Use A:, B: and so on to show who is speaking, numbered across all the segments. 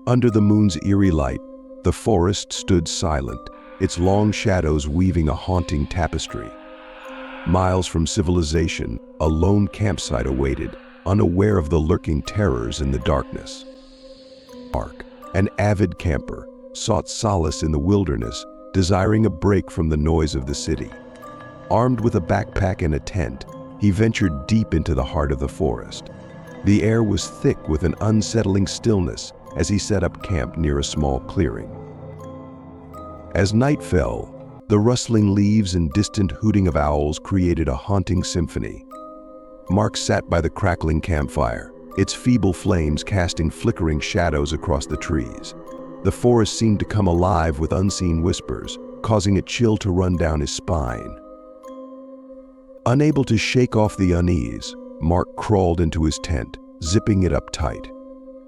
A: Under the moon's eerie light, the forest stood silent, its long shadows weaving a haunting tapestry. Miles from civilization, a lone campsite awaited, unaware of the lurking terrors in the darkness. Mark, an avid camper, sought solace in the wilderness, desiring a break from the noise of the city. Armed with a backpack and a tent, he ventured deep into the heart of the forest. The air was thick with an unsettling stillness as he set up camp near a small clearing. As night fell, the rustling leaves and distant hooting of owls created a haunting symphony. Mark sat by the crackling campfire, its feeble flames casting flickering shadows across the trees. The forest seemed to come alive with unseen whispers, causing a chill to run down his spine. Unable to shake off the unease, Mark crawled into his tent, zipping it up tight.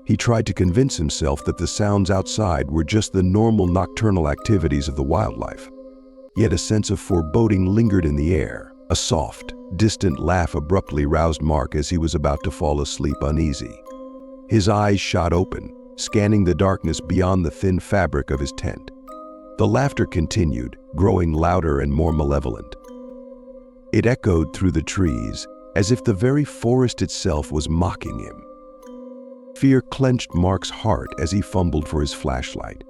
A: He tried to convince himself that the sounds outside were just the normal nocturnal activities of the wildlife. Yet a sense of foreboding lingered in the air. A soft, distant laugh abruptly roused Mark as he was about to fall asleep uneasy. His eyes shot open, scanning the darkness beyond the thin fabric of his tent. The laughter continued, growing louder and more malevolent. It echoed through the trees, as if the very forest itself was mocking him. Fear clenched Mark's heart as he fumbled for his flashlight.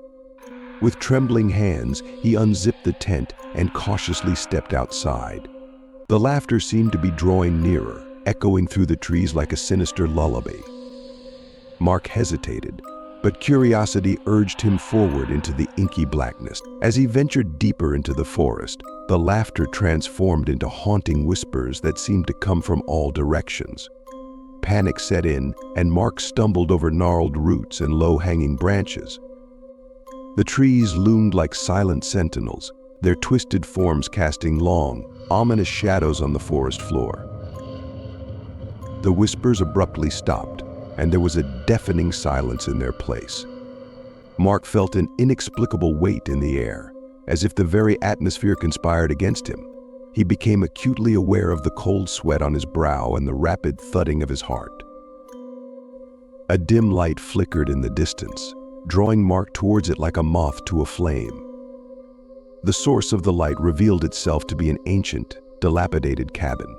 A: With trembling hands, he unzipped the tent and cautiously stepped outside. The laughter seemed to be drawing nearer, echoing through the trees like a sinister lullaby. Mark hesitated, but curiosity urged him forward into the inky blackness. As he ventured deeper into the forest, the laughter transformed into haunting whispers that seemed to come from all directions. Panic set in, and Mark stumbled over gnarled roots and low-hanging branches. The trees loomed like silent sentinels, their twisted forms casting long, ominous shadows on the forest floor. The whispers abruptly stopped, and there was a deafening silence in their place. Mark felt an inexplicable weight in the air, as if the very atmosphere conspired against him. He became acutely aware of the cold sweat on his brow and the rapid thudding of his heart. A dim light flickered in the distance, drawing Mark towards it like a moth to a flame. The source of the light revealed itself to be an ancient, dilapidated cabin.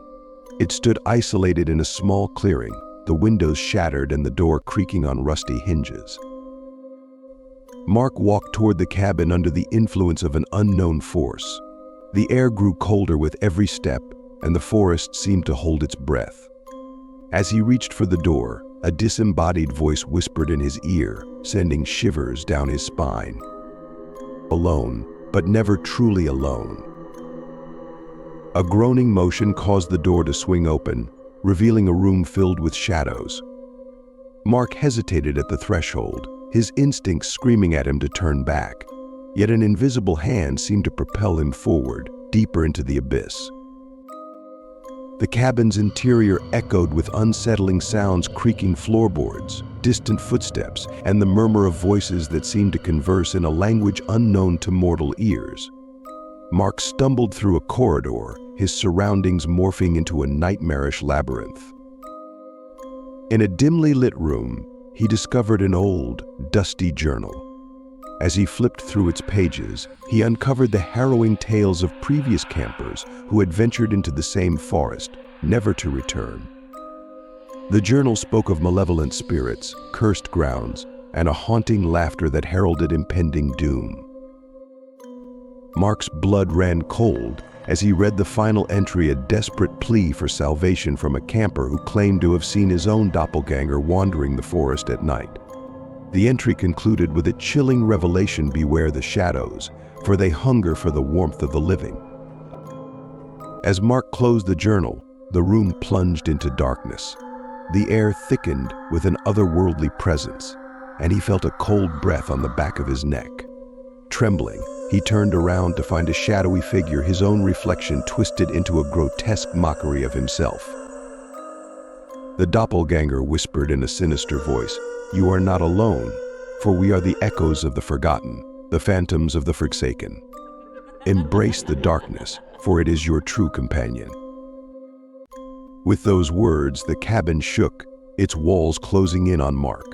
A: It stood isolated in a small clearing, the windows shattered and the door creaking on rusty hinges. Mark walked toward the cabin under the influence of an unknown force. The air grew colder with every step, and the forest seemed to hold its breath. As he reached for the door, a disembodied voice whispered in his ear, sending shivers down his spine. Alone, but never truly alone. A groaning motion caused the door to swing open, revealing a room filled with shadows. Mark hesitated at the threshold, his instincts screaming at him to turn back. Yet an invisible hand seemed to propel him forward, deeper into the abyss. The cabin's interior echoed with unsettling sounds, creaking floorboards, distant footsteps, and the murmur of voices that seemed to converse in a language unknown to mortal ears. Mark stumbled through a corridor, his surroundings morphing into a nightmarish labyrinth. In a dimly lit room, he discovered an old, dusty journal. As he flipped through its pages, he uncovered the harrowing tales of previous campers who had ventured into the same forest, never to return. The journal spoke of malevolent spirits, cursed grounds, and a haunting laughter that heralded impending doom. Mark's blood ran cold as he read the final entry, a desperate plea for salvation from a camper who claimed to have seen his own doppelgänger wandering the forest at night. The entry concluded with a chilling revelation: beware the shadows, for they hunger for the warmth of the living. As Mark closed the journal, the room plunged into darkness. The air thickened with an otherworldly presence, and he felt a cold breath on the back of his neck. Trembling, he turned around to find a shadowy figure, his own reflection twisted into a grotesque mockery of himself. The doppelgänger whispered in a sinister voice, "You are not alone, for we are the echoes of the forgotten, the phantoms of the forsaken. Embrace the darkness, for it is your true companion." With those words, the cabin shook, its walls closing in on Mark.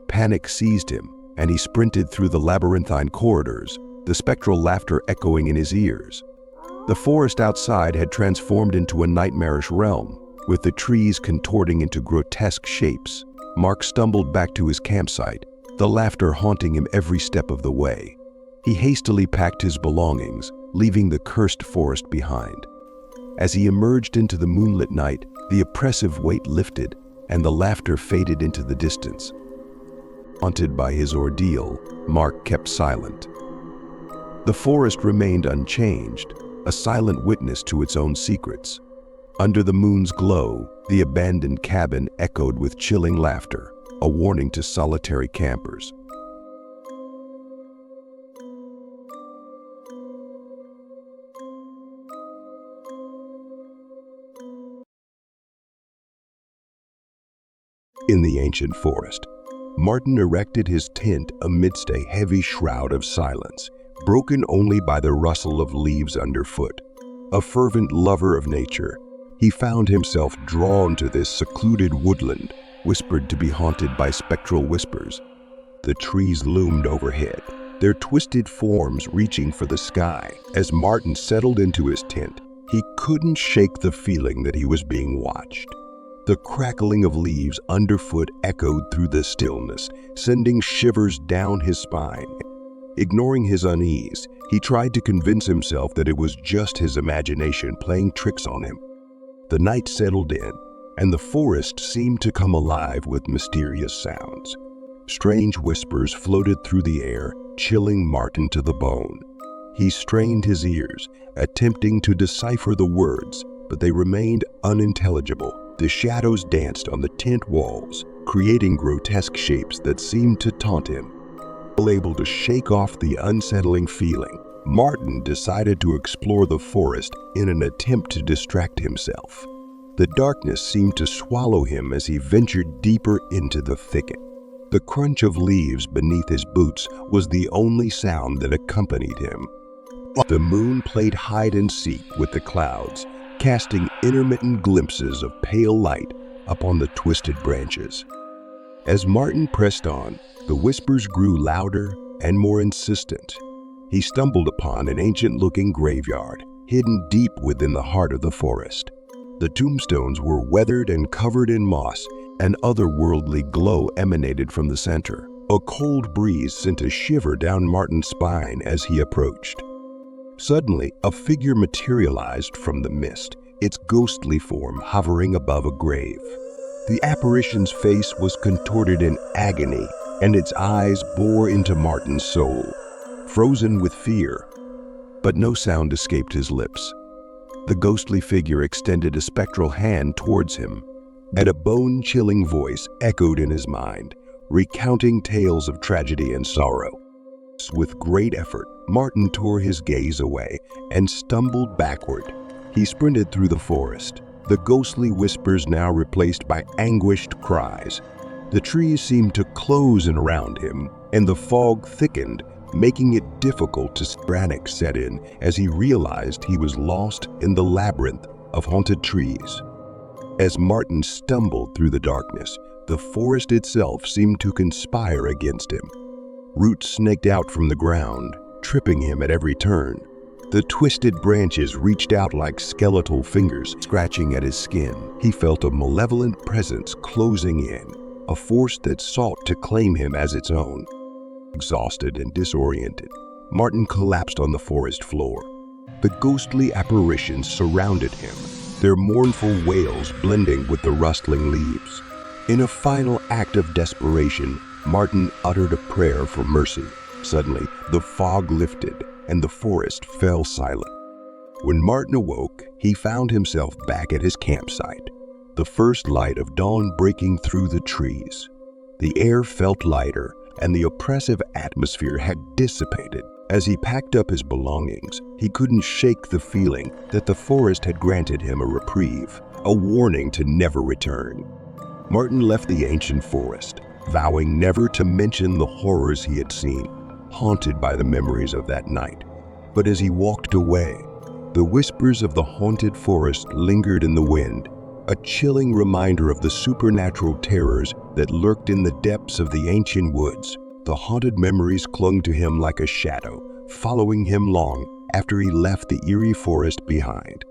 A: Panic seized him, and he sprinted through the labyrinthine corridors, the spectral laughter echoing in his ears. The forest outside had transformed into a nightmarish realm, with the trees contorting into grotesque shapes. Mark stumbled back to his campsite, the laughter haunting him every step of the way. He hastily packed his belongings, leaving the cursed forest behind. As he emerged into the moonlit night, the oppressive weight lifted, and the laughter faded into the distance. Haunted by his ordeal, Mark kept silent. The forest remained unchanged, a silent witness to its own secrets. Under the moon's glow, the abandoned cabin echoed with chilling laughter, a warning to solitary campers. In the ancient forest, Martin erected his tent amidst a heavy shroud of silence, broken only by the rustle of leaves underfoot. A fervent lover of nature, he found himself drawn to this secluded woodland, whispered to be haunted by spectral whispers. The trees loomed overhead, their twisted forms reaching for the sky. As Martin settled into his tent, he couldn't shake the feeling that he was being watched. The crackling of leaves underfoot echoed through the stillness, sending shivers down his spine. Ignoring his unease, he tried to convince himself that it was just his imagination playing tricks on him. The night settled in, and the forest seemed to come alive with mysterious sounds. Strange whispers floated through the air, chilling Martin to the bone. He strained his ears, attempting to decipher the words, but they remained unintelligible. The shadows danced on the tent walls, creating grotesque shapes that seemed to taunt him. Unable to shake off the unsettling feeling, Martin decided to explore the forest in an attempt to distract himself. The darkness seemed to swallow him as he ventured deeper into the thicket. The crunch of leaves beneath his boots was the only sound that accompanied him. The moon played hide and seek with the clouds, casting intermittent glimpses of pale light upon the twisted branches. As Martin pressed on, the whispers grew louder and more insistent. He stumbled upon an ancient-looking graveyard, hidden deep within the heart of the forest. The tombstones were weathered and covered in moss, an otherworldly glow emanated from the center. A cold breeze sent a shiver down Martin's spine as he approached. Suddenly, a figure materialized from the mist, its ghostly form hovering above a grave. The apparition's face was contorted in agony, and its eyes bore into Martin's soul, frozen with fear. But no sound escaped his lips. The ghostly figure extended a spectral hand towards him, and a bone-chilling voice echoed in his mind, recounting tales of tragedy and sorrow. With great effort, Martin tore his gaze away and stumbled backward. He sprinted through the forest, the ghostly whispers now replaced by anguished cries. The trees seemed to close in around him, and the fog thickened, making it difficult to panic set in as he realized he was lost in the labyrinth of haunted trees. As Martin stumbled through the darkness, the forest itself seemed to conspire against him. Roots snaked out from the ground, tripping him at every turn. The twisted branches reached out like skeletal fingers, scratching at his skin. He felt a malevolent presence closing in, a force that sought to claim him as its own. Exhausted and disoriented, Martin collapsed on the forest floor. The ghostly apparitions surrounded him, their mournful wails blending with the rustling leaves. In a final act of desperation, Martin uttered a prayer for mercy. Suddenly, the fog lifted, and the forest fell silent. When Martin awoke, he found himself back at his campsite, the first light of dawn breaking through the trees. The air felt lighter, and the oppressive atmosphere had dissipated. As he packed up his belongings, he couldn't shake the feeling that the forest had granted him a reprieve, a warning to never return. Martin left the ancient forest, vowing never to mention the horrors he had seen, haunted by the memories of that night. But as he walked away, the whispers of the haunted forest lingered in the wind, a chilling reminder of the supernatural terrors that lurked in the depths of the ancient woods. the haunted memories clung to him like a shadow, following him long after he left the eerie forest behind.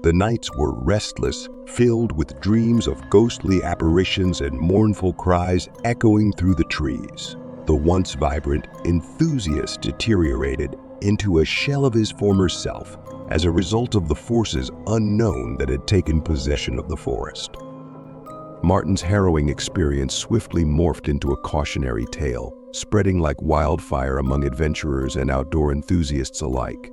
A: The nights were restless, filled with dreams of ghostly apparitions and mournful cries echoing through the trees. The once vibrant enthusiast deteriorated into a shell of his former self as a result of the forces unknown that had taken possession of the forest. Martin's harrowing experience swiftly morphed into a cautionary tale, spreading like wildfire among adventurers and outdoor enthusiasts alike.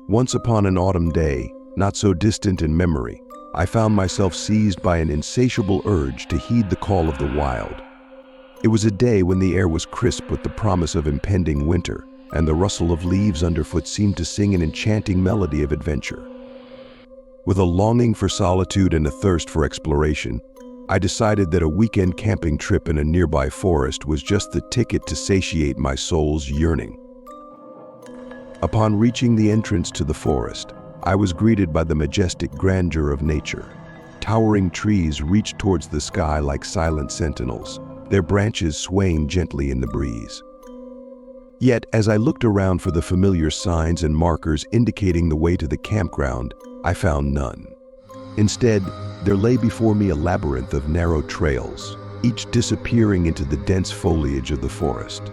A: Once upon an autumn day, not so distant in memory, I found myself seized by an insatiable urge to heed the call of the wild. It was a day when the air was crisp with the promise of impending winter, and the rustle of leaves underfoot seemed to sing an enchanting melody of adventure. With a longing for solitude and a thirst for exploration, I decided that a weekend camping trip in a nearby forest was just the ticket to satiate my soul's yearning. Upon reaching the entrance to the forest, I was greeted by the majestic grandeur of nature. Towering trees reached towards the sky like silent sentinels, their branches swaying gently in the breeze. Yet, as I looked around for the familiar signs and markers indicating the way to the campground, I found none. Instead, there lay before me a labyrinth of narrow trails, each disappearing into the dense foliage of the forest.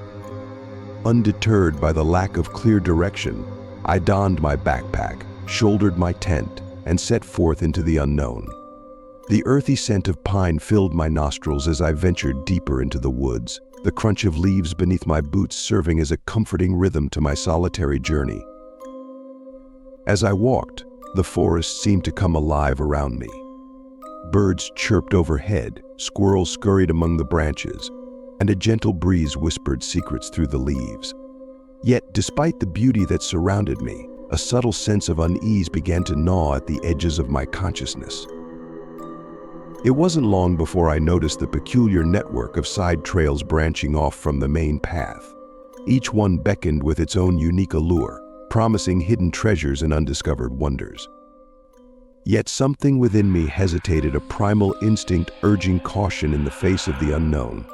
A: Undeterred by the lack of clear direction, I donned my backpack, shouldered my tent, and set forth into the unknown. The earthy scent of pine filled my nostrils as I ventured deeper into the woods, the crunch of leaves beneath my boots serving as a comforting rhythm to my solitary journey. As I walked, the forest seemed to come alive around me. Birds chirped overhead, squirrels scurried among the branches, and a gentle breeze whispered secrets through the leaves. Yet, despite the beauty that surrounded me, a subtle sense of unease began to gnaw at the edges of my consciousness. It wasn't long before I noticed the peculiar network of side trails branching off from the main path. Each one beckoned with its own unique allure, promising hidden treasures and undiscovered wonders. Yet something within me hesitated, a primal instinct urging caution in the face of the unknown.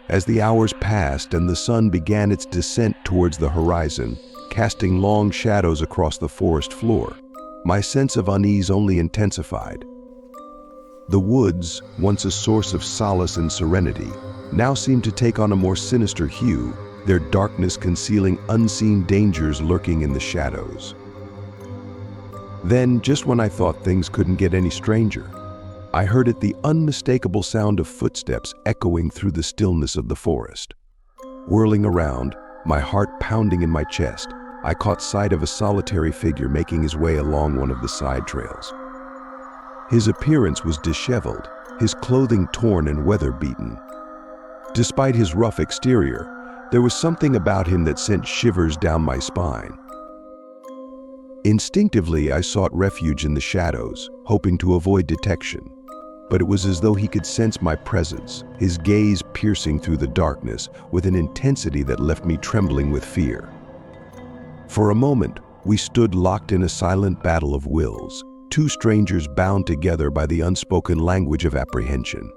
A: As the hours passed and the sun began its descent towards the horizon, casting long shadows across the forest floor, my sense of unease only intensified. The woods, once a source of solace and serenity, now seemed to take on a more sinister hue, their darkness concealing unseen dangers lurking in the shadows. Then, just when I thought things couldn't get any stranger, I heard the unmistakable sound of footsteps echoing through the stillness of the forest. Whirling around, my heart pounding in my chest, I caught sight of a solitary figure making his way along one of the side trails. His appearance was disheveled, his clothing torn and weather-beaten. Despite his rough exterior, there was something about him that sent shivers down my spine. Instinctively, I sought refuge in the shadows, hoping to avoid detection. But it was as though he could sense my presence, his gaze piercing through the darkness with an intensity that left me trembling with fear. For a moment, we stood locked in a silent battle of wills, two strangers bound together by the unspoken language of apprehension.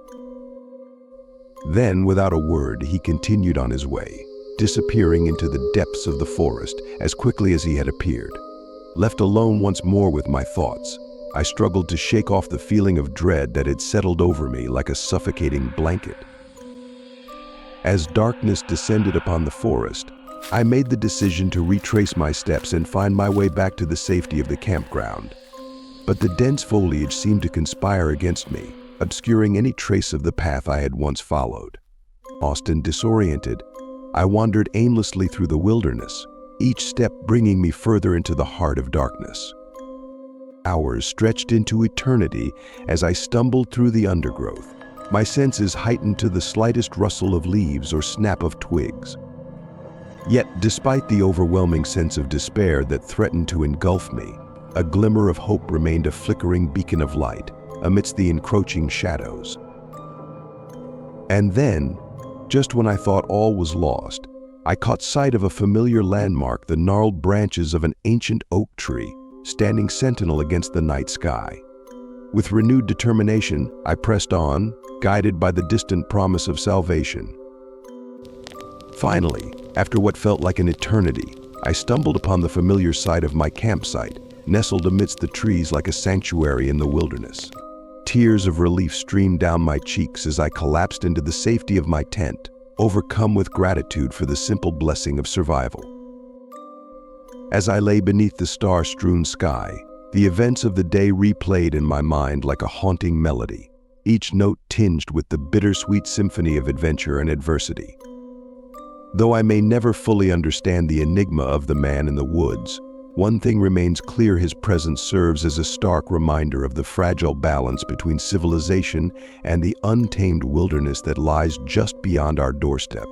A: Then, without a word, he continued on his way, disappearing into the depths of the forest as quickly as he had appeared. Left alone once more with my thoughts, I struggled to shake off the feeling of dread that had settled over me like a suffocating blanket. As darkness descended upon the forest, I made the decision to retrace my steps and find my way back to the safety of the campground. But the dense foliage seemed to conspire against me, obscuring any trace of the path I had once followed. Lost and disoriented, I wandered aimlessly through the wilderness, each step bringing me further into the heart of darkness. Hours stretched into eternity as I stumbled through the undergrowth, my senses heightened to the slightest rustle of leaves or snap of twigs. Yet, despite the overwhelming sense of despair that threatened to engulf me, a glimmer of hope remained, a flickering beacon of light amidst the encroaching shadows. And then, just when I thought all was lost, I caught sight of a familiar landmark, the gnarled branches of an ancient oak tree, standing sentinel against the night sky. With renewed determination, I pressed on, guided by the distant promise of salvation. Finally, after what felt like an eternity, I stumbled upon the familiar site of my campsite, nestled amidst the trees like a sanctuary in the wilderness. Tears of relief streamed down my cheeks as I collapsed into the safety of my tent, overcome with gratitude for the simple blessing of survival. As I lay beneath the star-strewn sky, the events of the day replayed in my mind like a haunting melody, each note tinged with the bittersweet symphony of adventure and adversity. Though I may never fully understand the enigma of the man in the woods, one thing remains clear: his presence serves as a stark reminder of the fragile balance between civilization and the untamed wilderness that lies just beyond our doorstep.